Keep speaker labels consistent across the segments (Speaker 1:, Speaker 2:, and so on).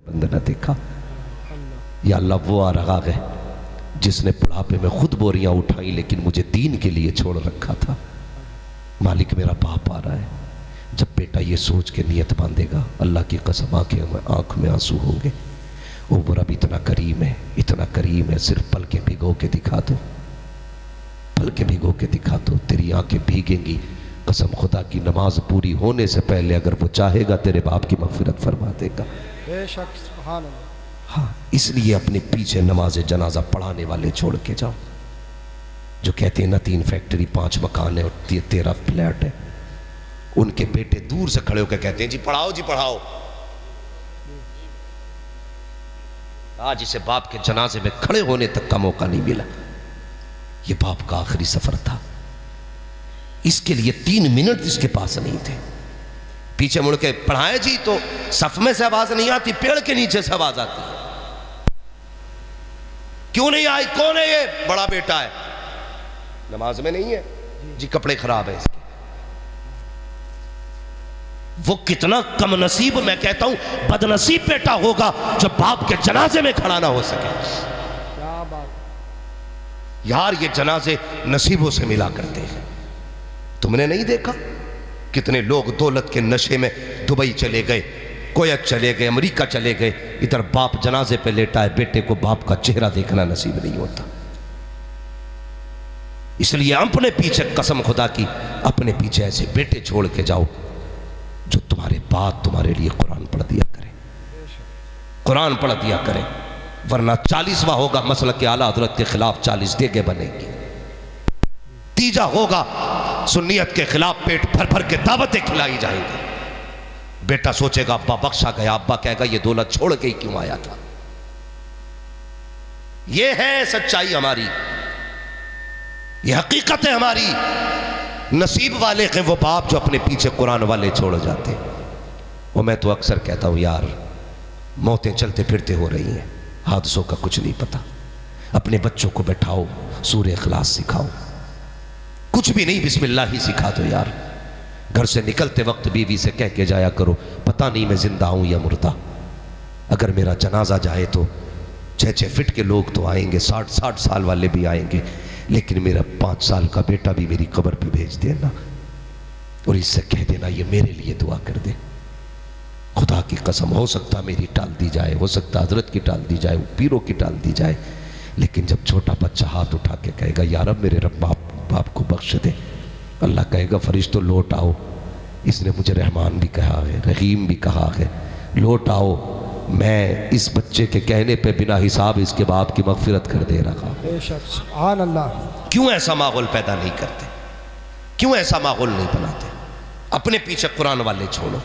Speaker 1: بندہ نہ دیکھا۔ یا اللہ وہ آ رہا ہے جس نے بڑھاپے میں خود بوریاں اٹھائیں لیکن مجھے دین کے لیے چھوڑ رکھا تھا۔ مالک میرا باپ آ رہا ہے۔ جب بیٹا یہ سوچ کے نیت باندھے گا، اللہ کی قسم آنکھ میں آنسو ہوں گے، وہ رب اتنا کریم ہے، اتنا کریم ہے، صرف پلکیں بھگو کے دکھا دو، پلکیں بھگو کے دکھا دو، تیری آنکھیں بھیگیں گی۔ قسم خدا کی نماز پوری ہونے سے پہلے اگر وہ چاہے گا تیرے باپ کی مغفرت فرما دے گا۔
Speaker 2: بے شک، سبحان اللہ۔
Speaker 1: ہاں، اس لیے اپنے پیچھے نماز جنازہ پڑھانے والے چھوڑ کے جاؤ جو کہتے ہیں نا 3 فیکٹری 5 مکان ہے اور 13 فلیٹ ہے۔ ان کے بیٹے دور سے کھڑے ہو کے کہتے ہیں جی پڑھاؤ جی پڑھاؤ۔ آج اسے باپ کے جنازے میں کھڑے ہونے تک کا موقع نہیں ملا۔ یہ باپ کا آخری سفر تھا، اس کے لیے 3 منٹ اس کے پاس نہیں تھے۔ پیچھے مڑ کے پڑھائے جی تو صف میں سے آواز نہیں آتی، پیڑ کے نیچے سے آواز آتی ہے۔ کیوں نہیں آئی؟ کون ہے یہ؟ بڑا بیٹا ہے، نماز میں نہیں ہے جی، کپڑے خراب ہیں اس کے۔ وہ کتنا کم نصیب، میں کہتا ہوں بد نصیب بیٹا ہوگا جو باپ کے جنازے میں کھڑا نہ ہو سکے۔
Speaker 2: کیا بات!
Speaker 1: یار یہ جنازے نصیبوں سے ملا کرتے ہیں۔ تم نے نہیں دیکھا کتنے لوگ دولت کے نشے میں دبئی چلے گئے، کویت چلے گئے، امریکہ چلے گئے، ادھر باپ جنازے پہ لیٹا ہے، بیٹے کو باپ کا چہرہ دیکھنا نصیب نہیں ہوتا۔ اس لیے اپنے پیچھے قسم خدا کی اپنے پیچھے ایسے بیٹے چھوڑ کے جاؤ جو تمہارے بعد تمہارے لیے قرآن پڑھ دیا کرے، قرآن پڑھ دیا کرے، ورنہ 40واں ہوگا مسلک اعلیٰ حضرت کے خلاف 40 دیگیں بنے گی۔ تیجا ہوگا سنیت کے خلاف پیٹ بھر بھر کے دعوتیں کھلائی جائیں گی۔ بیٹا سوچے گا ابا بخشا گیا، ابا کہے گا یہ دولت چھوڑ کے ہی کیوں آیا تھا۔ یہ ہے سچائی ہماری، یہ حقیقت ہے ہماری۔ نصیب والے ہیں وہ باپ جو اپنے پیچھے قرآن والے چھوڑ جاتے ہیں۔ وہ میں تو اکثر کہتا ہوں یار موتیں چلتے پھرتے ہو رہی ہیں، حادثوں کا کچھ نہیں پتا۔ اپنے بچوں کو بیٹھاؤ، سورہ اخلاص سکھاؤ، کچھ بھی نہیں بسم اللہ ہی سکھا دو یار۔ گھر سے نکلتے وقت بیوی سے کہہ کے جایا کرو پتہ نہیں میں زندہ ہوں یا مردہ، اگر میرا جنازہ جائے تو 6 فٹ کے لوگ تو آئیں گے، 60 سال والے بھی آئیں گے، لیکن میرا 5 سال کا بیٹا بھی میری قبر پہ بھیج دینا اور اس سے کہہ دینا یہ میرے لیے دعا کر دے۔ خدا کی قسم ہو سکتا میری ٹال دی جائے، ہو سکتا حضرت کی ٹال دی جائے، پیروں کی ٹال دی جائے، لیکن جب چھوٹا بچہ ہاتھ اٹھا کے کہے گا یا رب میرے رب باپ کو بخش دے، اللہ کہے گا فرشتوں لوٹ آؤ، اس نے مجھے رحمان بھی کہا ہے، رحیم بھی کہا ہے، لوٹ آؤ، میں اس بچے کے کہنے پہ بنا حساب اس کے باپ کی مغفرت کر دے رہا۔
Speaker 2: بے شک، سبحان اللہ۔
Speaker 1: کیوں ایسا ماحول پیدا نہیں کرتے؟ کیوں ایسا ماحول نہیں بناتے؟ اپنے پیچھے قرآن والے چھوڑو،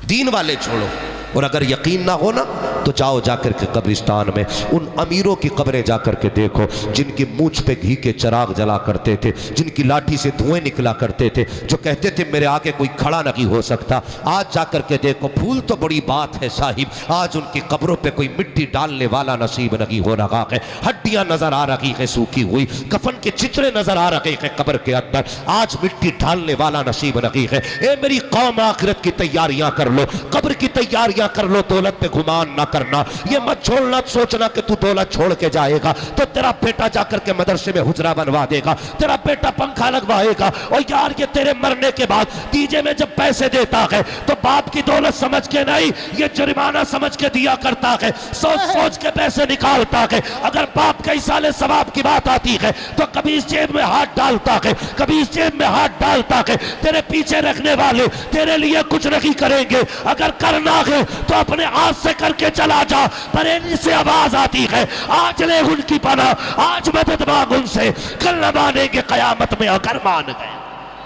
Speaker 1: دین والے چھوڑو، اور اگر یقین نہ ہونا تو جاؤ جا کر کے قبرستان میں ان امیروں کی قبریں جا کر کے دیکھو جن کی مونچھ پہ گھی کے چراغ جلا کرتے تھے، جن کی لاٹھی سے دھوئیں نکلا کرتے تھے، جو کہتے تھے میرے آگے کوئی کھڑا نہیں ہو سکتا۔ آج جا کر کے دیکھو، پھول تو بڑی بات ہے صاحب، آج ان کی قبروں پہ کوئی مٹی ڈالنے والا نصیب نہیں ہو رہا ہے، ہڈیاں نظر آ رہی ہے سوکھی ہوئی، کفن کے چترے نظر آ رہے ہیں قبر کے اندر، آج مٹی ڈالنے والا نصیب نہیں ہے۔ اے میری قوم آخرت کی تیاریاں کر لو، قبر کی تیاریاں کر لو، دولت پہ گمان نہ کرنا، یہ مت چھوڑنا سوچنا کہ تو دولت چھوڑ کے جائے گا تو تیرا بیٹا جا کر کے مدرسے میں حجرہ بنوا دے گا، تیرا بیٹا پنکھا لگوائے گا، اور یار یہ تیرے مرنے کے بعد تیجے میں جب پیسے دیتا ہے تو باپ کی دولت سمجھ کے نہیں، یہ جرمانہ سمجھ کے دیا کرتا ہے، سوچ کے پیسے نکالتا ہے۔ اگر باپ کا ایصال ثواب کی بات آتی ہے تو کبھی اس جیب میں ہاتھ ڈالتا ہے، کبھی اس جیب میں ہاتھ ڈالتا ہے۔ تیرے پیچھے رکھنے والے تیرے لیے کچھ نہیں کریں گے، اگر کرنا ہے تو اپنے ہاتھ سے کر کے چلا جا۔ بریلی سے آواز آتی ہے آج لے ان کی پناہ، آج مدد مانگ ان سے، کل نہ مانیں گے قیامت میں اگر مان گئے۔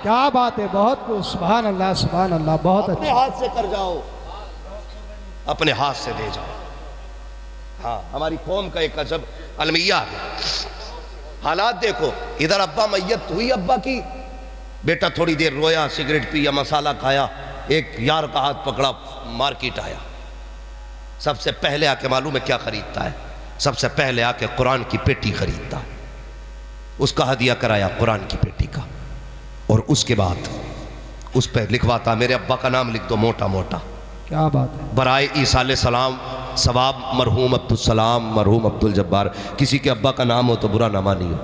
Speaker 2: کیا بات ہے، بہت کچھ، سبحان اللہ، سبحان اللہ، بہت
Speaker 1: اپنے
Speaker 2: اچھا۔
Speaker 1: ہاتھ سے کر جاؤ، اپنے ہاتھ سے دے جاؤ۔ ہاں، ہماری قوم کا ایک عجب المیہ ہے، حالات دیکھو، ادھر ابا میت ہوئی ابا کی، بیٹا تھوڑی دیر رویا، سگریٹ پیا، مسالہ کھایا، ایک یار کا ہاتھ پکڑا، مارکیٹ آیا، سب سے پہلے آ کے معلوم ہے کیا خریدتا ہے؟ سب سے پہلے آ کے قرآن کی پیٹی خریدتا ہے، اس کا ہدیہ کرایا قرآن کی پیٹی کا، اور اس کے بعد اس پہ لکھواتا میرے ابا کا نام لکھ دو موٹا موٹا،
Speaker 2: کیا بات ہے،
Speaker 1: برائے عیسیٰ علیہ السلام ثواب مرحوم عبدالسلام، مرحوم عبدالجبار، کسی کے ابا کا نام ہو تو برا نہ مانیو،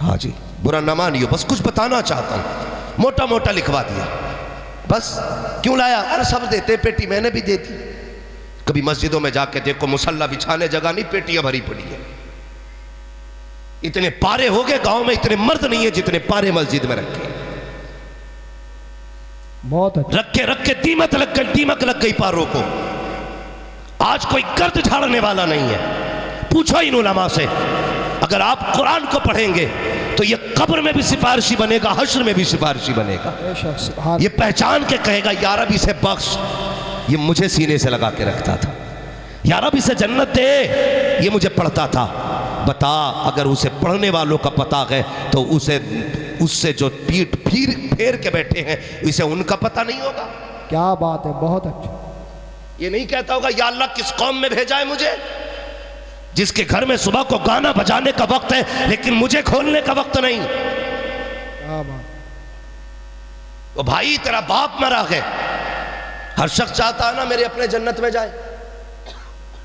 Speaker 1: ہاں جی برا نہ مانیو، بس کچھ بتانا چاہتا ہوں، موٹا موٹا لکھوا دیا بس۔ کیوں لایا؟ ارے سب دیتے، پیٹی میں نے بھی دیتی۔ کبھی مسجدوں میں جا کے دیکھو مصلی بچھانے جگہ نہیں، پیٹیاں بھری پڑی ہیں۔ اتنے پارے ہو گئے گاؤں میں، اتنے مرد نہیں ہیں جتنے پارے مسجد میں رکھے
Speaker 2: بہت اچھا،
Speaker 1: رکھ کے دیمک لگ گئی پاروں کو۔ آج کوئی گرد جھاڑنے والا نہیں ہے۔ پوچھو ان علماء سے، اگر آپ قرآن کو پڑھیں گے تو یہ قبر میں بھی سفارشی بنے گا، حشر میں بھی سفارشی بنے گا۔
Speaker 2: بے شک، سبحان
Speaker 1: یہ پہچان کے کہے گا یا رب اسے بخش، یہ مجھے سینے سے لگا کے رکھتا تھا، یا رب اسے جنت دے، یہ مجھے پڑھتا تھا۔ بتا اگر اسے پڑھنے والوں کا پتہ ہے تو اس سے جو پیٹ پھیر کے بیٹھے ہیں اسے ان کا پتہ نہیں ہوگا؟
Speaker 2: کیا بات ہے، بہت اچھا۔
Speaker 1: یہ نہیں کہتا ہوگا یا اللہ کس قوم میں بھیجا ہے مجھے، جس کے گھر میں صبح کو گانا بجانے کا وقت ہے لیکن مجھے کھولنے کا وقت نہیں۔
Speaker 2: کیا بات،
Speaker 1: وہ بھائی تیرا باپ مرا ہے، ہر شخص چاہتا ہے نا میرے اپنے جنت میں جائے،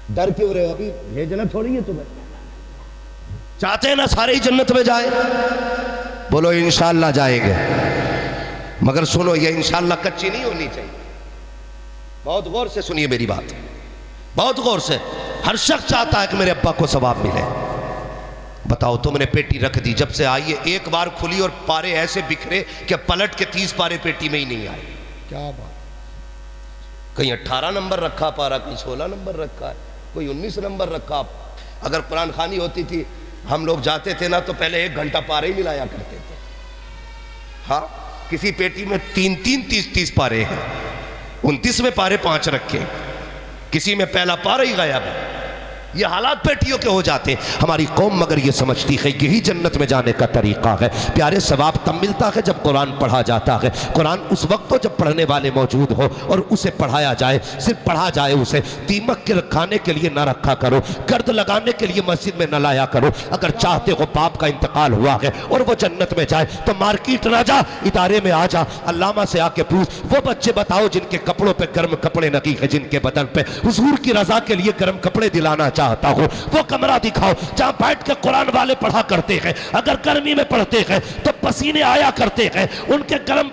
Speaker 1: ڈر کیوں رہے ہو؟ ابھی بھیجنا تھوڑی ہے تمہیں، چاہتے ہیں نا سارے ہی جنت میں جائے؟ بولو انشاءاللہ جائیں گے، مگر سنو یہ انشاءاللہ کچی نہیں ہونی چاہیے۔ بہت غور سے سنیے میری بات، بہت غور سے۔ ہر شخص چاہتا ہے کہ میرے ابا کو ثواب ملے۔ بتاؤ تم نے پیٹی رکھ دی، جب سے آئیے ایک بار کھلی اور پارے ایسے بکھرے کہ پلٹ کے 30 پارے پیٹی میں ہی نہیں آئے۔
Speaker 2: کیا بات،
Speaker 1: کہیں 18 نمبر رکھا پارا، کہیں 16 نمبر رکھا ہے، کوئی 19 نمبر رکھا۔ اگر قرآن خوانی ہوتی تھی ہم لوگ جاتے تھے نا تو پہلے 1 گھنٹہ پارے ہی ملایا کرتے تھے۔ ہاں کسی پیٹی میں 30 پارے ہیں، 29 پارے 5 رکھے، کسی میں پہلا پارا ہی غائب ہے۔ یہ حالات پیٹیوں کے ہو جاتے ہیں۔ ہماری قوم مگر یہ سمجھتی ہے یہی جنت میں جانے کا طریقہ ہے۔ پیارے ثواب تب ملتا ہے جب قرآن پڑھا جاتا ہے۔ قرآن اس وقت ہو جب پڑھنے والے موجود ہو اور اسے پڑھایا جائے، صرف پڑھا جائے اسے۔ دیمک کے کھانے کے لیے نہ رکھا کرو، گرد لگانے کے لیے مسجد میں نہ لایا کرو۔ اگر چاہتے ہو باپ کا انتقال ہوا ہے اور وہ جنت میں جائے تو مارکیٹ نہ جا، ادارے میں آ جا، علامہ سے آ کے پوچھ، وہ بچے بتاؤ جن کے کپڑوں پہ گرم کپڑے لگی ہیں، جن کے بدن پہ حضور کی رضا کے لیے گرم کپڑے دلانا چاہتا ہو، وہ کمرہ دکھاؤ جہاں بیٹھ کے قرآن والے پڑھا کرتے ہیں۔ اگر گرمی میں پڑھتے ہیں تو پسینے آیا کرتے ہیں، ان کے گرم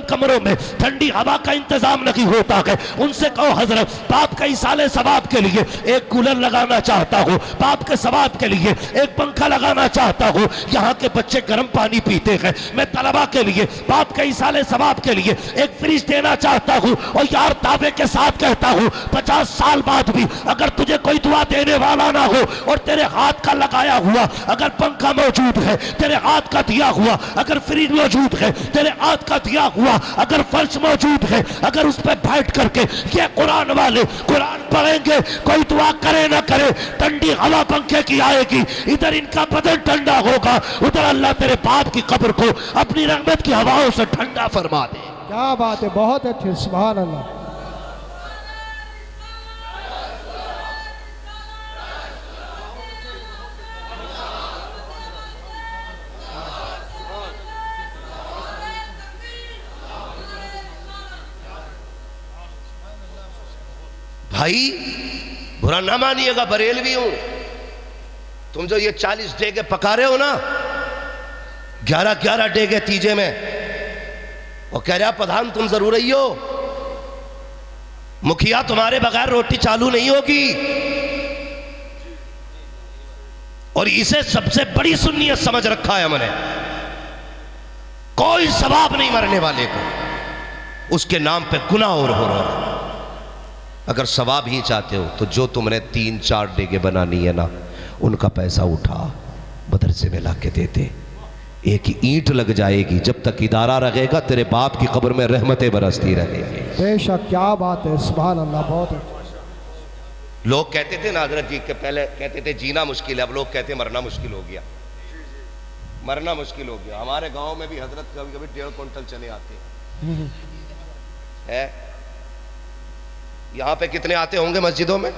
Speaker 1: کمروں میں ٹھنڈی ہوا کا انتظام نہیں ہوتا ہے۔ ان سے کہو حضرت باپ کا ایصال ثواب کے لیے ایک کولر لگانا چاہتا ہوں، باپ کے ثواب کے لیے ایک پنکھا لگانا چاہتا ہوں۔ یہاں کے بچے گرم پانی پیتے ہیں، میں طلبہ کے لیے باپ کا ایصال ثواب کے لیے ایک فریج دینا چاہتا ہوں۔ اور یار دعوے کے ساتھ کہتا ہوں 50 سال بعد بھی اگر تجھے کوئی دعا دینے والا نہ ہو اور تیرے ہاتھ کا لگایا ہوا اگر پنکھا موجود ہے، تیرے ہاتھ کا دیا ہوا اگر فریج موجود ہے، تیرے ہاتھ کا دیا ہوا اگر فرش موجود ہے، اگر اس پہ بیٹھ کر کے یہ قرآن والے قرآن پڑھیں گے، کوئی دعا کرے نہ کرے، ٹھنڈی ہوا پنکھے کی آئے گی، ادھر ان کا بدن ٹھنڈا ہوگا، ادھر اللہ تیرے باپ کی قبر کو اپنی رحمت کی ہواؤں سے ٹھنڈا فرما دے۔
Speaker 2: کیا بات ہے، بہت اچھے، سبحان اللہ۔
Speaker 1: بھائی برا نہ مانیے گا، بریلوی ہوں، تم جو یہ 40 ڈیگے پکا رہے ہو نا، 11 ڈیگے تیجے میں، وہ کہہ رہا پدھان تم ضرور ہی ہو، مکھیا تمہارے بغیر روٹی چالو نہیں ہوگی۔ اور اسے سب سے بڑی سنیت سمجھ رکھا ہے ہم نے، کوئی ثواب نہیں مرنے والے کو، اس کے نام پہ گناہ اور ہو رہا ہے۔ اگر ثواب ہی چاہتے ہو تو جو تم نے 3-4 ڈیگے بنانی ہے نا، ان کا پیسہ اٹھا مدرسے میں لا کے دے دے، ایک اینٹ لگ جائے گی، جب تک ادارہ رہے گا تیرے باپ کی قبر میں رحمتیں برستی رہیں گی۔
Speaker 2: بے شک، کیا بات ہے، سبحان اللہ، بہت اچھا۔
Speaker 1: لوگ کہتے تھے نا حضرت جی کہ پہلے کہتے تھے جینا مشکل ہے، اب لوگ کہتے ہیں مرنا مشکل ہو گیا، مرنا مشکل ہو گیا۔ ہمارے گاؤں میں بھی حضرت کبھی کبھی 1.5 کوئنٹل چنے آتے ہیں۔ یہاں پہ کتنے آتے ہوں گے مسجدوں میں؟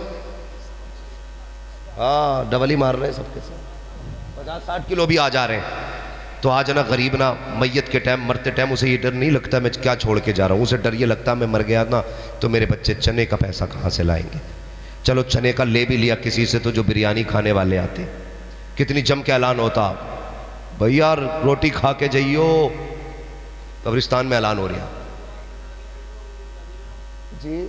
Speaker 1: ہاں ڈبل ہی مار رہے ہیں سب کے ساتھ، 50-60 کلو بھی آ جا رہے ہیں۔ تو آج نا غریب نا میت کے ٹائم مرتے ٹائم اسے یہ ڈر نہیں لگتا میں کیا چھوڑ کے جا رہا ہوں، اسے ڈر یہ لگتا میں مر گیا نا تو میرے بچے چنے کا پیسہ کہاں سے لائیں گے۔ چلو چنے کا لے بھی لیا کسی سے تو جو بریانی کھانے والے آتے، کتنی جم کے اعلان ہوتا، بھیا روٹی کھا کے جائیو، قبرستان میں اعلان ہو رہا جی۔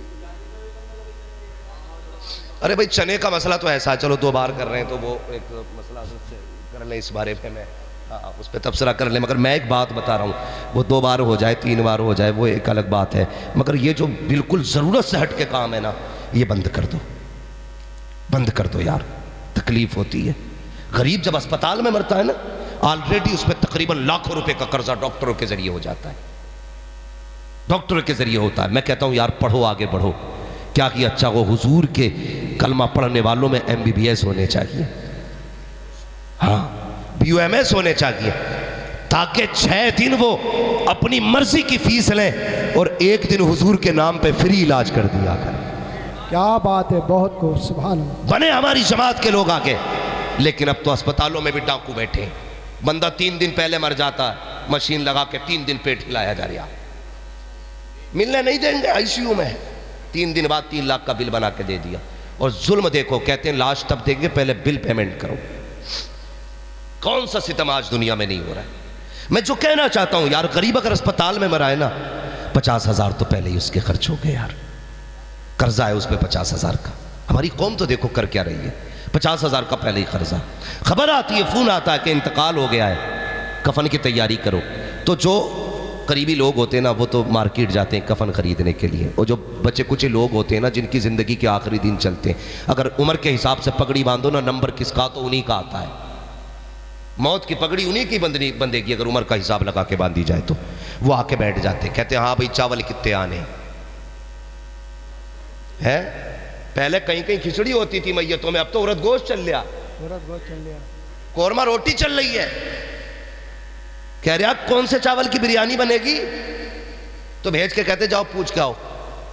Speaker 1: ارے بھائی چنے کا مسئلہ تو ایسا ہے، چلو 2 بار کر رہے ہیں تو وہ ایک مسئلہ کر لیں اس بارے میں اس پہ تبصرہ کر لیں، مگر میں ایک بات بتا رہا ہوں، وہ 2 بار ہو جائے 3 بار ہو جائے وہ ایک الگ بات ہے، مگر یہ جو بالکل ضرورت سے ہٹ کے کام ہے نا یہ بند کر دو، بند کر دو یار، تکلیف ہوتی ہے۔ غریب جب اسپتال میں مرتا ہے نا آلریڈی اس پہ تقریباً لاکھوں روپے کا قرضہ ڈاکٹروں کے ذریعے ہو جاتا ہے، ڈاکٹروں کے ذریعے ہوتا ہے۔ میں کہتا ہوں یار پڑھو، آگے بڑھو، کیا کہ اچھا وہ حضور کے کلمہ پڑھنے والوں میں MBBS ہونے چاہیے، ہاں BUMS ہونے چاہیے، تاکہ 6 دن وہ اپنی مرضی کی فیس لیں اور 1 دن حضور کے نام پہ فری علاج کر دیا کریں۔
Speaker 2: کیا بات ہے، بہت کو سبحان اللہ۔
Speaker 1: بنے ہماری جماعت کے لوگ آگے، لیکن اب تو اسپتالوں میں بھی ڈاکو بیٹھے ہیں، بندہ 3 دن پہلے مر جاتا ہے، مشین لگا کے 3 دن پیٹ ہلایا جا رہا، ملنے نہیں دیں گے، ICU میں 3 دن بعد 3 لاکھ کا بل بنا کے دے دیا۔ اور ظلم دیکھو، کہتے ہیں لاش تب دیں گے پہلے بل پیمنٹ کرو۔ کون سا ستم آج دنیا میں نہیں ہو رہا ہے؟ میں جو کہنا چاہتا ہوں یار، غریب اگر اسپتال میں مرائے نا 50,000 تو پہلے ہی اس کے خرچ ہو گئے یار، قرضہ ہے اس پہ 50,000 کا۔ ہماری قوم تو دیکھو کر کیا رہی ہے، 50,000 کا پہلے ہی قرضہ۔ خبر آتی ہے، فون آتا ہے کہ انتقال ہو گیا ہے، کفن کی تیاری کرو، تو جو قریبی لوگ ہوتے ہیں نا وہ تو مارکیٹ جاتے ہیں کفن خریدنے کے لیے، اور جو بچے کچھ لوگ ہوتے ہیں نا جن کی زندگی کے آخری دن چلتے ہیں، اگر عمر کے حساب سے پگڑی باندھو نا نمبر کس کا تو انہی کا آتا ہے، موت کی پگڑی انہی کی بندے گی اگر عمر کا حساب لگا کے باندھی جائے تو۔ وہ آ کے بیٹھ جاتے ہیں، کہتے ہیں ہاں بھائی چاول کتنے آنے ہیں؟ پہلے کہیں کہیں کھچڑی ہوتی تھی میتوں میں، اب تو عورت گوشت چل لیا، قورمہ روٹی چل رہی ہے۔ کہہ رہا کون سے چاول کی بریانی بنے گی؟ تو بھیج کے کہتے جاؤ پوچھ کے آؤ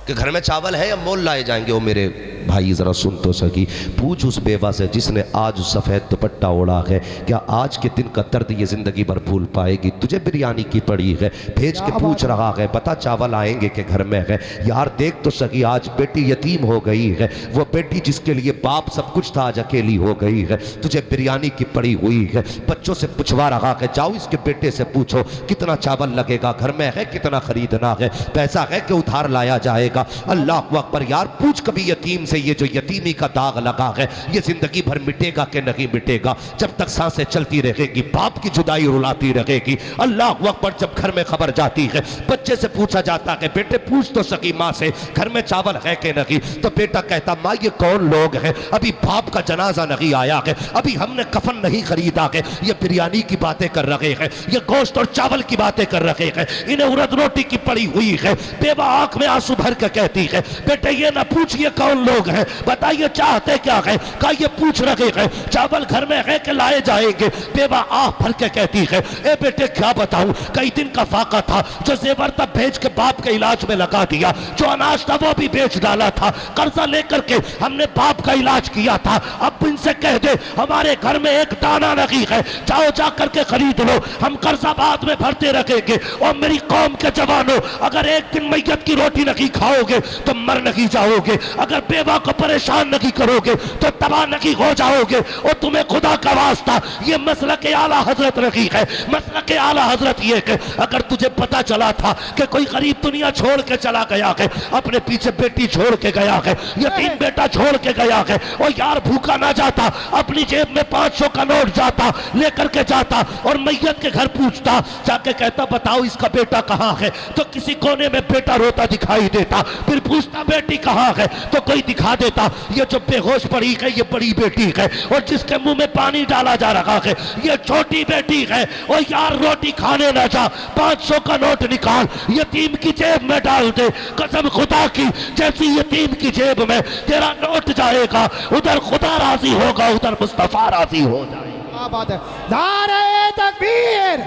Speaker 1: کہ گھر میں چاول ہے یا مول لائے جائیں گے۔ وہ میرے بھائی ذرا سن تو سکی، پوچھ اس بیوہ سے جس نے آج سفید دوپٹہ اوڑا ہے، کیا آج کے دن کا درد یہ زندگی بھر بھول پائے گی؟ تجھے بریانی کی پڑی ہے، بھیج کے پوچھ رہا ہے بتا چاول آئیں گے کہ گھر میں ہے؟ یار دیکھ تو سکی آج بیٹی یتیم ہو گئی ہے، وہ بیٹی جس کے لیے باپ سب کچھ تھا آج اکیلی ہو گئی ہے، تجھے بریانی کی پڑی ہوئی ہے۔ بچوں سے پوچھوا رہا ہے، جاؤ اس کے بیٹے سے پوچھو کتنا چاول لگے گا، گھر میں ہے کتنا خریدنا ہے، پیسہ ہے کہ ادھار لایا جائے گا؟ اللہ اکبر یار، پوچھ کبھی یتیم سے یہ جو یتیمی کا داغ لگا ہے یہ زندگی بھر مٹے گا کہ نہیں مٹے گا؟ جب تک سانسیں چلتی رہے گی باپ کی جدائی رلاتی رہے گی۔ اللہ اکبر، جب گھر میں خبر جاتی ہے بچے سے پوچھا جاتا ہے بیٹے پوچھ تو سکی ماں سے گھر میں چاول ہے کہ نہیں، تو بیٹا کہتا ماں یہ کون لوگ ہیں، ابھی باپ کا جنازہ نہیں آیا ہے، ابھی ہم نے کفن نہیں خریدا ہے، یہ بریانی کی باتیں کر رہے ہیں، یہ گوشت اور چاول کی باتیں کر رہے ہیں، انہیں ارد روٹی کی پڑی ہوئی ہے۔ بیوہ آنکھ میں آنسو بھر کے کہتی ہے بیٹے یہ نہ پوچھ یہ کون لوگ ہیں، بتائیے چاہتے کیا ہے؟ کہا یہ پوچھ رہے ہیں چاول گھر میں ہے کہ لائے جائیں گے؟ بیوہ آہ بھر کے کہتی ہے اے بیٹے کیا بتاؤں، کئی دن کا فاقہ تھا، جو زیور تھا بھیج کے باپ کے علاج میں لگا دیا، جو اناج تھا وہ بھی بیچ ڈالا تھا، قرضہ لے کر کے ہم نے باپ کا علاج کیا تھا، اب ان سے کہہ دے ہمارے گھر میں ایک دانہ نہیں ہے، جاؤ جا کر کے خرید لو، ہم قرضہ بعد میں بھرتے رکھیں گے۔ اور میری قوم کے جوانوں، اگر ایک دن میت کی روٹی نہیں کھاؤ گے تو مر نہیں جاؤ گے، اگر بیوہ کو پریشان نہیں کرو گے تو تباہ نہیں ہو جاؤ گے، اور تمہیں خدا کا واسطہ یہ مسلک اعلیٰ حضرت نہیں ہے، مسلک اعلیٰ حضرت یہ کہ اگر تجھے پتا چلا تھا کہ کوئی غریب دنیا چھوڑ کے چلا گیا ہے، اپنے پیچھے بیٹی چھوڑ کے گیا ہے، یتیم بیٹا چھوڑ کے گیا ہے، اور یار بھوکا نہ جاتا، اپنی جیب میں 500 کا نوٹ جاتا لے کر کے جاتا اور میت کے گھر پوچھتا، جا کے کہتا بتاؤ اس کا بیٹا کہاں ہے، تو کسی کونے میں بیٹا روتا دکھائی دیتا، پھر پوچھتا بیٹی کہاں ہے تو کوئی دکھا دیتا، یہ جو بے ہوش پڑی ہے یہ بڑی بیٹی ہے، اور جس کے منہ میں پانی ڈالا جا رہا ہے یہ چھوٹی بیٹی ہے، اور یار روٹی کھانے نہ جا، 500 کا نوٹ نکال یتیم کی جیب میں ڈال دے، قسم خدا کی جیسی یتیم کی جیب میں تیرا نوٹ جائے گا ادھر خدا راضی ہوگا، ادھر مصطفیٰ راضی ہو جائے گا۔
Speaker 2: کیا بات ہے، نعرہ تکبیر،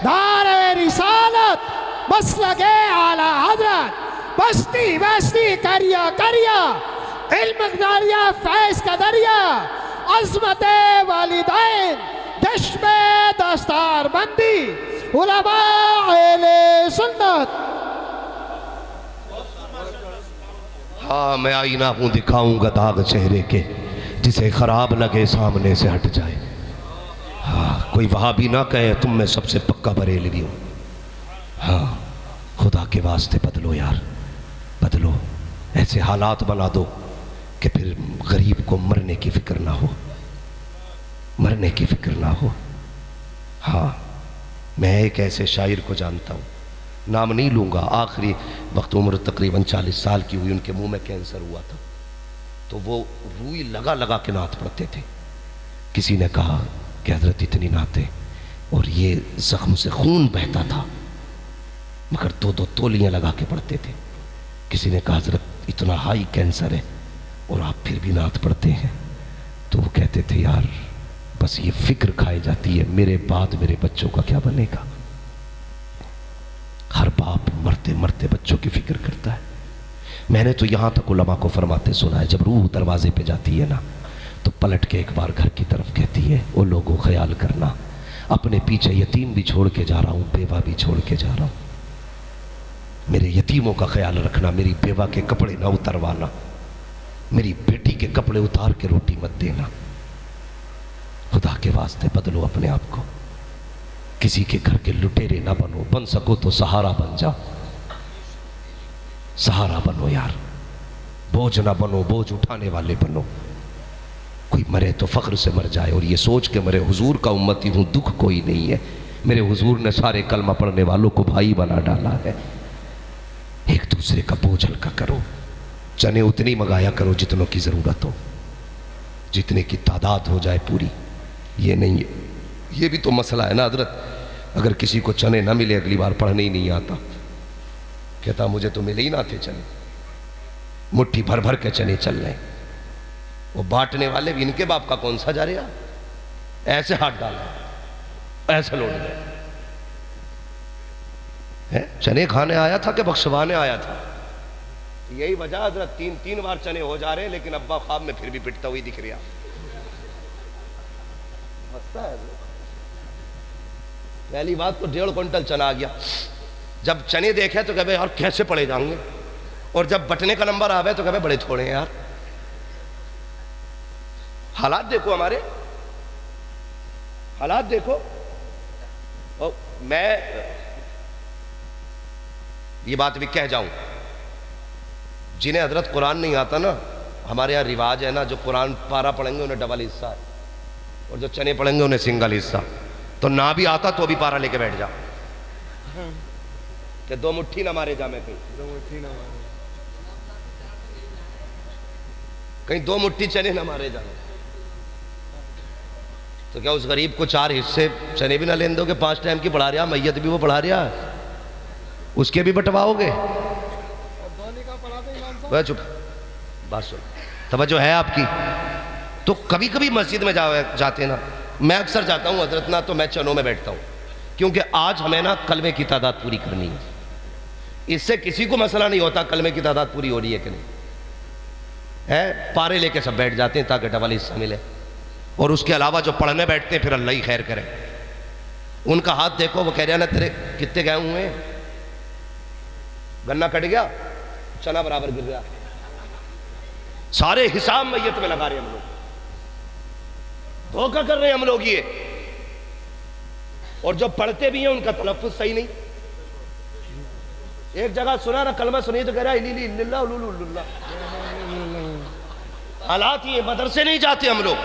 Speaker 2: نعرہ رسالت، مسلک اعلیٰ حضرت، بستی بستی کریا کریا، علم دریا فیض کا دریا، عظمت والدین، چشم دستار بندی علماء اہل سنت.
Speaker 1: ہاں میں آئینہ ہوں دکھاؤں گا داغ چہرے کے، جسے خراب لگے سامنے سے ہٹ جائے. ہاں کوئی وہابی نہ کہے تم میں سب سے پکا بریلوی ہوں. ہاں خدا کے واسطے بدلو یار، بدلو. ایسے حالات بنا دو کہ پھر غریب کو مرنے کی فکر نہ ہو، مرنے کی فکر نہ ہو. ہاں میں ایک ایسے شاعر کو جانتا ہوں، نام نہیں لوں گا. آخری وقت عمر تقریباً 40 سال کی ہوئی، ان کے منہ میں کینسر ہوا تھا، تو وہ روئی لگا لگا کے نعت پڑھتے تھے. کسی نے کہا کہ حضرت اتنی نعتیں، اور یہ زخم سے خون بہتا تھا مگر 2 تولیاں لگا کے پڑھتے تھے. کسی نے کہا حضرت اتنا ہائی کینسر ہے اور آپ پھر بھی نعت پڑھتے ہیں. تو وہ کہتے تھے یار بس یہ فکر کھائی جاتی ہے میرے بعد میرے بچوں کا کیا بنے گا. ہر باپ مرتے مرتے بچوں کی فکر کرتا ہے. میں نے تو یہاں تک علماء کو فرماتے سنا ہے جب روح دروازے پہ جاتی ہے نا تو پلٹ کے ایک بار گھر کی طرف کہتی ہے او لوگوں خیال کرنا، اپنے پیچھے یتیم بھی چھوڑ کے جا رہا ہوں، بیوہ بھی چھوڑ کے جا رہا ہوں. میرے یتیموں کا خیال رکھنا، میری بیوہ کے کپڑے نہ اتروانا، میری بیٹی کے کپڑے اتار کے روٹی مت دینا. خدا کے واسطے بدلو اپنے آپ کو. کسی کے گھر کے لٹیرے نہ بنو، بن سکو تو سہارا بن جاؤ. سہارا بنو یار، بوجھ نہ بنو، بوجھ اٹھانے والے بنو. کوئی مرے تو فخر سے مر جائے اور یہ سوچ کے مرے حضور کا امتی ہوں، دکھ کوئی نہیں ہے. میرے حضور نے سارے کلمہ پڑھنے والوں کو بھائی بنا ڈالا ہے. ایک دوسرے کا بوجھ ہلکا کرو. چنے اتنی منگایا کرو جتنوں کی ضرورت ہو، جتنے کی تعداد ہو جائے پوری. یہ نہیں ہے، یہ بھی تو مسئلہ ہے نا حضرت. اگر کسی کو چنے نہ ملے اگلی بار پڑھنے ہی نہیں آتا، کہتا مجھے تو ملے ہی نہ تھے چنے. مٹھی بھر بھر کے چنے چل رہے ہیں. وہ بانٹنے والے بھی ان کے باپ کا کون سا جا رہا، ایسے ہاتھ ڈالا ایسے لوٹ گئے. چنے کھانے آیا تھا کہ بخشوانے آیا تھا؟ یہی وجہ حضرت تین بار چنے ہو جا رہے ہیں لیکن ابا خواب میں پھر بھی پٹتا ہوئی دکھ رہا. پہلی بات تو 1.5 کوئنٹل چنا آ گیا. جب چنے دیکھے تو کہے یار کیسے پڑے جائیں گے، اور جب بٹنے کا نمبر آوے تو کہے بڑے تھوڑے ہیں یار. حالات دیکھو ہمارے، حالات دیکھو. اور میں یہ بات بھی کہہ جاؤں، جنہیں حضرت قرآن نہیں آتا نا، ہمارے یہاں رواج ہے نا، جو قرآن پارا پڑھیں گے انہیں ڈبل حصہ ہے اور جو چنے پڑھیں گے انہیں سنگل حصہ. تو نہ بھی آتا تو بھی پارا لے کے بیٹھ جا کہ 2 مٹھی نہ مارے جا. میں کہیں 2 مٹھی چنے نہ مارے جا. تو کیا اس غریب کو 4 حصے چنے بھی نہ لین دو کہ 5 ٹائم کی پڑھا رہا، میت بھی وہ پڑھا رہا، اس کے بھی بٹواؤ گے؟ چپ بات سن، توجہ ہے آپ کی. تو کبھی کبھی مسجد میں جاتے نا، میں اکثر جاتا ہوں حضرت نا، تو میں چنوں میں بیٹھتا ہوں کیونکہ آج ہمیں نا کلمے کی تعداد پوری کرنی ہے. اس سے کسی کو مسئلہ نہیں ہوتا کلمے کی تعداد پوری ہو رہی ہے کہ نہیں ہے. پارے لے کے سب بیٹھ جاتے ہیں تاکہ ڈبل حصہ ملے. اور اس کے علاوہ جو پڑھنے بیٹھتے ہیں پھر اللہ ہی خیر کرے. ان کا ہاتھ دیکھو، وہ کہہ رہے ہیں نا تیرے کتنے گئے ہوئے ہیں، گنا کٹ گیا چنا برابر گر گیا. سارے حساب میت میں لگا رہے ہیں ہم لوگ، دھوکہ کر رہے ہیں ہم لوگ یہ. اور جو پڑھتے بھی ہیں ان کا تلفظ صحیح نہیں. ایک جگہ سنا نا کلمہ سنی تو کہہ رہا ہے حالات یہ مدرسے نہیں جاتے ہم لوگ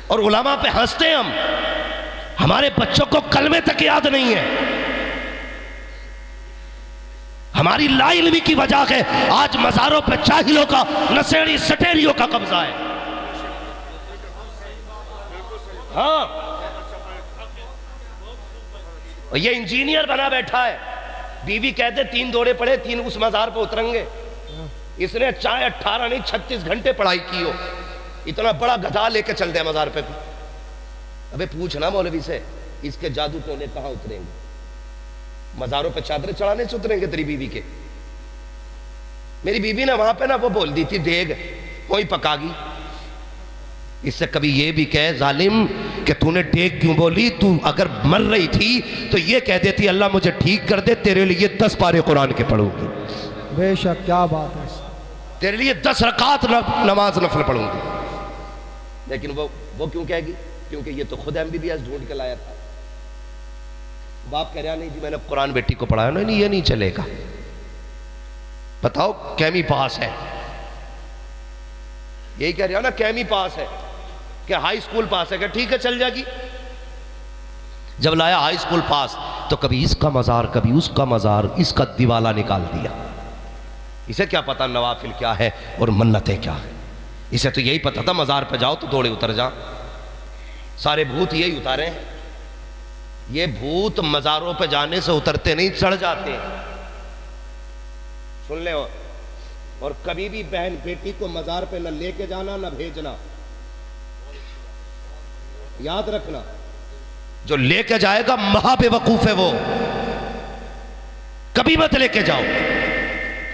Speaker 1: اور علماء پہ ہنستے ہم. ہمارے بچوں کو کلمے تک یاد نہیں ہے. ہماری لا علمی کی وجہ ہے آج مزاروں پہ جاہلوں کا، نشیڑی سٹیریوں کا قبضہ ہے. ہاں یہ انجینئر بنا بیٹھا ہے، بیوی کہتے 3 دورے پڑھے 3 اس مزار پہ اتریں گے. اس نے چاہے 18 نہیں 36 گھنٹے پڑھائی کی ہو، اتنا بڑا گدھا لے کے چل دے مزار پہ. ابے پوچھنا مولوی سے اس کے جادو ٹونے کہاں اتریں گے؟ مزاروں پہ چادریں چڑھانے سے اتریں گے تیری بیوی کے؟ میری بیوی نے وہاں پہ نا وہ بول دی تھی دیگ وہی پکا گی. اس سے کبھی یہ بھی کہے ظالم کہ تو نے ٹیک کیوں بولی، تو اگر مر رہی تھی تو یہ کہہ دیتی اللہ مجھے ٹھیک کر دے، تیرے لیے 10 پارے قرآن کے پڑھوں گی،
Speaker 2: بے شک کیا بات ہے،
Speaker 1: تیرے لیے 10 رکعت نماز نفل پڑھوں گی۔ لیکن وہ کیوں کہے گی؟ کیونکہ یہ تو خود MBBS ڈھونڈ کے لایا تھا۔ باپ کہہ رہا نہیں جی میں نے قرآن بیٹی کو پڑھایا، نہیں یہ نہیں چلے گا، بتاؤ کیمی پاس ہے، یہی کہہ رہا نا کیمی پاس ہے کہ ہائی سکول پاس ہے، کہ ٹھیک ہے چل جائے گی۔ جب لایا ہائی سکول پاس تو کبھی اس کا مزار کبھی اس کا مزار، اس کا دیوالا نکال دیا۔ اسے کیا پتا نوافل کیا ہے اور منتیں کیا ہے، اسے تو یہی پتا تھا مزار پہ جاؤ تو دوڑے اتر جا۔ سارے بھوت یہی اتارے ہیں، یہ بھوت مزاروں پہ جانے سے اترتے نہیں، چڑھ جاتے ہیں، سن لے۔ اور کبھی بھی بہن بیٹی کو مزار پہ نہ لے کے جانا نہ بھیجنا، یاد رکھنا، جو لے کے جائے گا مہا بے وقوف ہے، وہ کبھی مت لے کے جاؤ۔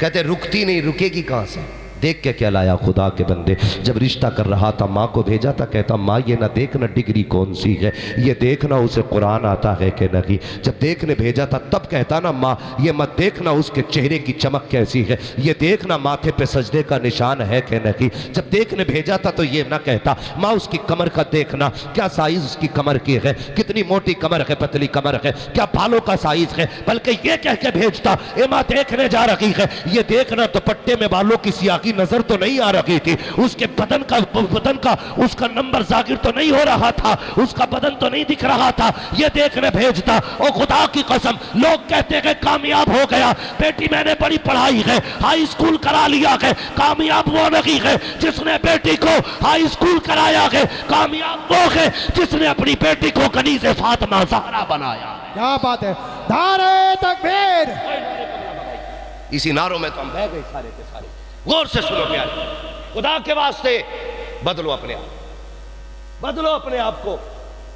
Speaker 1: کہتے رکتی نہیں، رکے گی کہاں سے؟ دیکھ کے کیا لایا خدا کے بندے، جب رشتہ کر رہا تھا ماں کو بھیجا تھا، کہتا ماں یہ نہ دیکھنا ڈگری کون سی ہے، یہ دیکھنا اسے قرآن آتا ہے کہ نہیں۔ جب دیکھنے بھیجا تھا تب کہتا نا ماں یہ مت دیکھنا اس کے چہرے کی چمک کیسی ہے، یہ دیکھنا ماتھے پہ سجدے کا نشان ہے کہ نہیں۔ جب دیکھنے بھیجا تھا تو یہ نہ کہتا ماں اس کی کمر کا دیکھنا، کیا سائز اس کی کمر کی ہے، کتنی موٹی کمر ہے پتلی کمر ہے، کیا بالوں کا سائز ہے، بلکہ یہ کہہ کے بھیجتا اے ماں دیکھنے جا رہی ہے، یہ دیکھنا دوپٹے میں بالوں کی سیاہی نظر تو نہیں آ رہی تھی، اس کے بدن کا اس کا نمبر ظاہر تو نہیں ہو رہا تھا، اس کا بدن تو نہیں دکھ رہا تھا، یہ دیکھنے بھیجتا۔ اور خدا کی قسم لوگ کہتے ہیں کامیاب ہو گیا، بیٹی میں نے بڑی پڑھائی ہے، ہائی اسکول کرا لیا ہے، کامیاب وہ نہیں ہے جس نے بیٹی کو ہائی اسکول کرایا ہے، کامیاب وہ ہے جس نے اپنی بیٹی کو کنیز فاطمہ زہرا بنایا۔
Speaker 2: کیا بات ہے، نعرہ تکبیر۔
Speaker 1: اسی نعروں میں تو ہم بہ گئے سارے کے سارے۔ غور سے سنو پیارے، خدا کے واسطے بدلو اپنے آپ، بدلو اپنے آپ کو،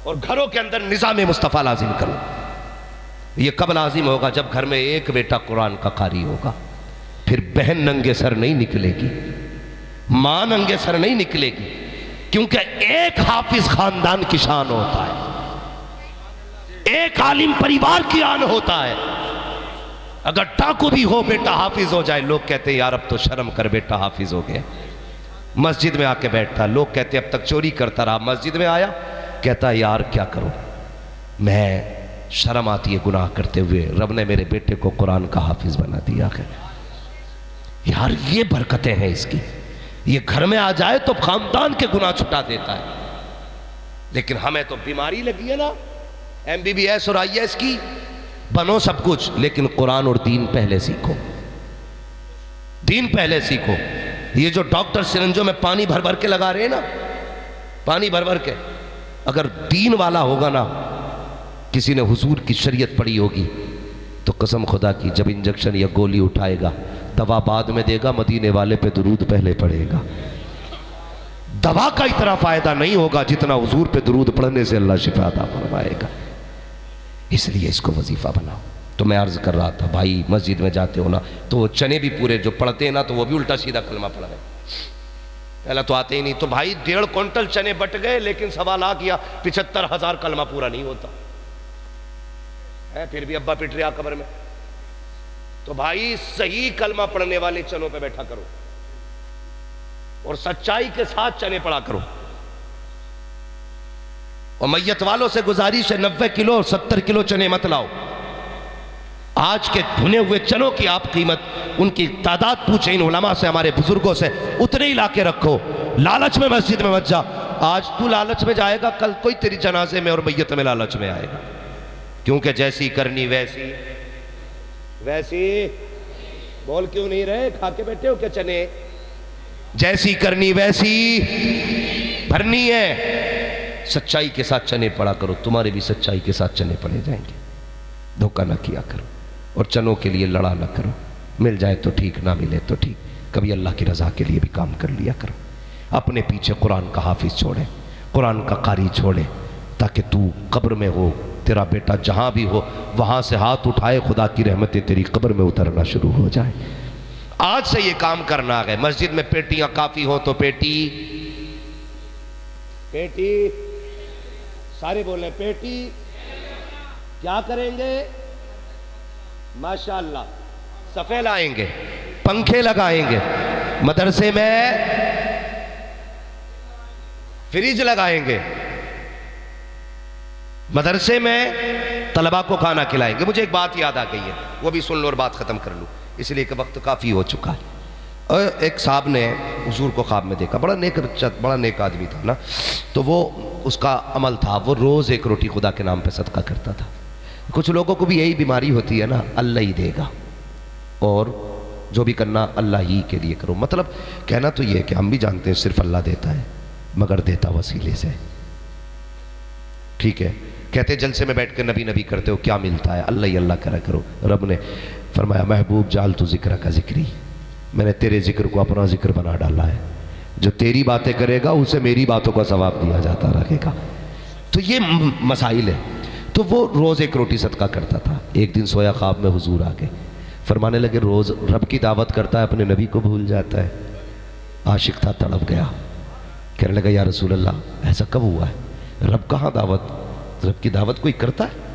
Speaker 1: اور گھروں کے اندر نظام مصطفیٰ لازم کرو۔ یہ کب لازم ہوگا؟ جب گھر میں ایک بیٹا قرآن کا قاری ہوگا، پھر بہن ننگے سر نہیں نکلے گی، ماں ننگے سر نہیں نکلے گی، کیونکہ ایک حافظ خاندان کی شان ہوتا ہے، ایک عالم پریوار کی آن ہوتا ہے۔ اگر ٹاکو بھی ہو بیٹا حافظ ہو جائے، لوگ کہتے ہیں یار اب تو شرم کر بیٹا حافظ ہو گیا، مسجد میں آ کے بیٹھتا، لوگ کہتے ہیں اب تک چوری کرتا رہا، مسجد میں آیا کہتا ہے یار کیا کروں، میں شرم آتی ہے گناہ کرتے ہوئے، رب نے میرے بیٹے کو قرآن کا حافظ بنا دیا ہے۔ یار یہ برکتیں ہیں اس کی، یہ گھر میں آ جائے تو خاندان کے گناہ چھٹا دیتا ہے۔ لیکن ہمیں تو بیماری لگی ہے نا MBBS اور IAS کی، بنو سب کچھ لیکن قرآن اور دین پہلے سیکھو، دین پہلے سیکھو۔ یہ جو ڈاکٹر سرنجوں میں پانی بھر بھر کے لگا رہے ہیں نا، پانی بھر بھر کے، اگر دین والا ہوگا نا، کسی نے حضور کی شریعت پڑھی ہوگی تو قسم خدا کی جب انجیکشن یا گولی اٹھائے گا دوا بعد میں دے گا، مدینے والے پہ درود پہلے پڑھے گا۔ دوا کا اتنا فائدہ نہیں ہوگا جتنا حضور پہ درود پڑھنے سے اللہ شفا عطا فرمائے گا۔ اس لیے اس کو وظیفہ بناؤ۔ تو میں عرض کر رہا تھا بھائی مسجد میں جاتے ہو نا تو وہ چنے بھی پورے جو پڑھتے ہیں نا تو وہ بھی الٹا سیدھا کلمہ پڑھ رہے، پہلا تو آتے ہی نہیں، تو بھائی 1.5 کوئنٹل چنے بٹ گئے لیکن سوال آ گیا 75,000 کلمہ پورا نہیں ہوتا ہے، پھر بھی ابا پٹ رہا قبر میں۔ تو بھائی صحیح کلمہ پڑھنے والے چنوں پہ بیٹھا کرو اور سچائی کے ساتھ چنے پڑھا کرو۔ اور میت والوں سے گزارش ہے 90 کلو اور 70 کلو چنے مت لاؤ۔ آج کے بھنے ہوئے چنوں کی آپ قیمت، ان کی تعداد پوچھیں ان علماء سے، ہمارے بزرگوں سے، اتنے ہی لا کے رکھو۔ لالچ میں مسجد میں مت جا، آج تو لالچ میں جائے گا کل کوئی تیری جنازے میں اور میت میں لالچ میں آئے گا، کیونکہ جیسی کرنی ویسی ویسی، بول کیوں نہیں رہے، کھا کے بیٹھے ہو کیا چنے؟ جیسی کرنی ویسی بھرنی ہے۔ سچائی کے ساتھ چنے پڑا کرو، تمہارے بھی سچائی کے ساتھ چنے پڑے جائیں گے۔ دھوکہ نہ کیا کرو اور چنوں کے لیے لڑا نہ کرو، مل جائے تو ٹھیک، نہ ملے تو ٹھیک، کبھی اللہ کی رضا کے لیے بھی کام کر لیا کرو۔ اپنے پیچھے قرآن کا حافظ چھوڑے، قرآن کا قاری چھوڑے، تاکہ تو قبر میں ہو، تیرا بیٹا جہاں بھی ہو وہاں سے ہاتھ اٹھائے، خدا کی رحمتیں تیری قبر میں اترنا شروع ہو جائے۔ آج سے یہ کام کرنا ہے۔ مسجد میں پیٹیاں کافی ہو تو پیٹی، بیٹی سارے بولیں بیٹی کیا کریں گے؟ ماشاءاللہ صفے لائیں گے، پنکھے لگائیں گے، مدرسے میں فریج لگائیں گے، مدرسے میں طلباء کو کھانا کھلائیں گے۔ مجھے ایک بات یاد آ گئی ہے، وہ بھی سن لو اور بات ختم کر لوں، اس لیے کہ وقت کافی ہو چکا ہے۔ اور ایک صاحب نے حضور کو خواب میں دیکھا، بڑا نیک آدمی تھا نا، تو وہ اس کا عمل تھا، وہ روز ایک روٹی خدا کے نام پہ صدقہ کرتا تھا۔ کچھ لوگوں کو بھی یہی بیماری ہوتی ہے نا، اللہ ہی دے گا، اور جو بھی کرنا اللہ ہی کے لیے کرو۔ مطلب کہنا تو یہ ہے کہ ہم بھی جانتے ہیں صرف اللہ دیتا ہے، مگر دیتا وسیلے سے، ٹھیک ہے؟ کہتے جلسے میں بیٹھ کے نبی نبی کرتے ہو، کیا ملتا ہے؟ اللہ ہی اللہ کرا کرو۔ رب نے فرمایا محبوب جعل تو ذکر کا ذکری، میں نے تیرے ذکر کو اپنا ذکر بنا ڈالا ہے، جو تیری باتیں کرے گا اسے میری باتوں کا ثواب دیا جاتا رہے گا۔ تو یہ مسائل ہے۔ تو وہ روز ایک روٹی صدقہ کرتا تھا۔ ایک دن سویا خواب میں حضور آ گئے، فرمانے لگے روز رب کی دعوت کرتا ہے، اپنے نبی کو بھول جاتا ہے۔ عاشق تھا، تڑپ گیا، کہنے لگا یا رسول اللہ ایسا کب ہوا ہے؟ رب کہاں دعوت، رب کی دعوت کوئی کرتا ہے؟